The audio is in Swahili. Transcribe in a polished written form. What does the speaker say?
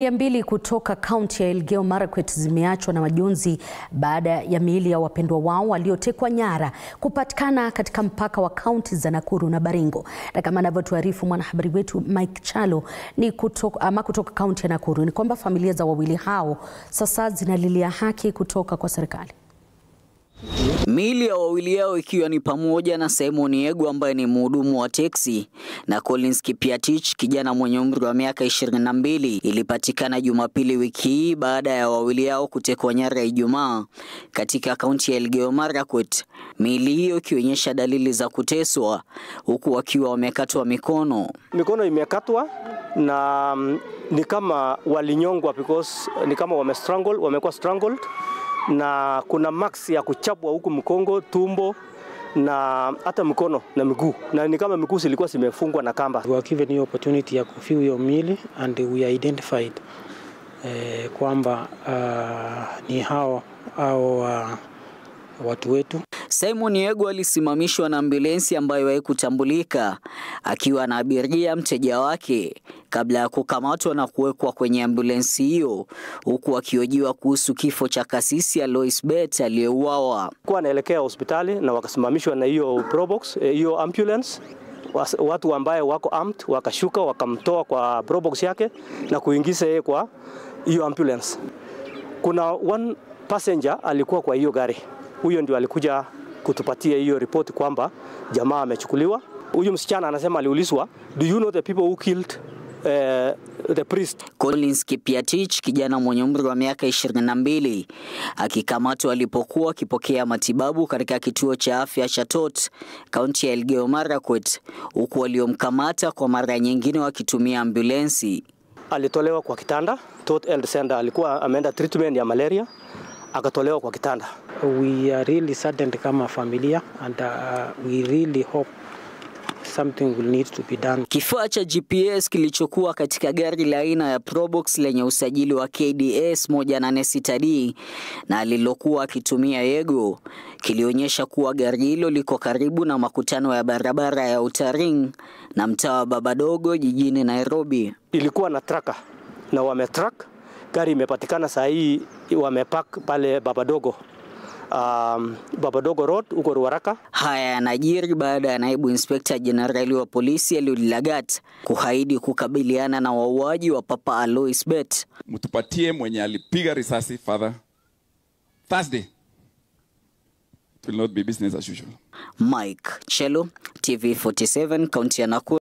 Mbili kutoka kaunti ya Elgeyo Marakwet zimeachwa na majonzi baada ya miili ya wapendwa wao waliotekwa nyara kupatikana katika mpaka wa kaunti za Nakuru na Baringo. Na kama anavyotuarifu mwanahabari wetu Mike Chalo kutoka kaunti ya Nakuru, ni kwamba familia za wawili hao sasa zinalilia haki kutoka kwa serikali. Miili ya wawili yao ikiwa ni pamoja na Simon Yegu ambaye ni mhudumu wa teksi na Collins Kipiatich, kijana mwenye umri wa miaka 22, ilipatikana Jumapili wiki hii baada ya wawili yao kutekwa nyara Ijumaa katika kaunti ya Elgeyo Marakwet. Miili hiyo ikionyesha dalili za kuteswa huku wakiwa wamekatwa mikono. Mikono imekatwa na ni kama walinyongwa because ni kama wamekuwa strangled. Na kuna marks ya kuchapwa huku mkongo, tumbo na hata mkono na miguu, na ni kama miguu zilikuwa zimefungwa na kamba. We were given the opportunity ya kufeel hiyo miili and we identified kwamba ni hao watu wetu. Simon Yegu alisimamishwa na ambulensi ambayo haikutambulika akiwa na abiria mteja wake kabla ya kukamatwa na kuwekwa kwenye ambulensi hiyo, huku akiojiwa kuhusu kifo cha kasisi Alois Bet aliyeuawa. Kwa anaelekea hospitali na wakasimamishwa na hiyo probox, hiyo ambulance. Watu ambao wako armed wakashuka wakamtoa kwa probox yake na kuingiza yeye kwa hiyo ambulance. Kuna one passenger alikuwa kwa hiyo gari. Huyo ndio alikuja kutupatia hiyo ripoti kwamba jamaa amechukuliwa. Huyu msichana anasema aliulizwa, do you know the people who killed the priest? Collins Kipiatich, kijana mwenye umri wa miaka 22, akikamatwa alipokuwa akipokea matibabu katika kituo cha afya cha Tot, kaunti ya Elgeyo Marakwet, huku waliomkamata kwa mara nyingine wakitumia ambulensi. Alitolewa kwa kitanda. Tot Health Center alikuwa ameenda treatment ya malaria, akatolewa kwa kitanda. We are really saddened kama familia and we really hope something will need to be done. Kifaa cha GPS kilichokuwa katika gari la aina ya Probox lenye usajili wa KDS 186D na alilokuwa akitumia Yegu kilionyesha kuwa gari hilo liko karibu na makutano ya barabara ya Utaring na mtaa wa Babadogo jijini Nairobi. Ilikuwa na tracker na wametrack gari, imepatikana saa hii wamepark pale Babadogo. Babadogo Road huko Ruaraka. Haya yanajiri baada ya naibu inspekta jenerali wa polisi Eliud Lagat kuahidi kukabiliana na wauaji wa Papa Alois Bet. Mtupatie mwenye alipiga risasi father Thursday. It will not be business as usual. Mike Chalo, TV 47, kaunti ya Nakuru.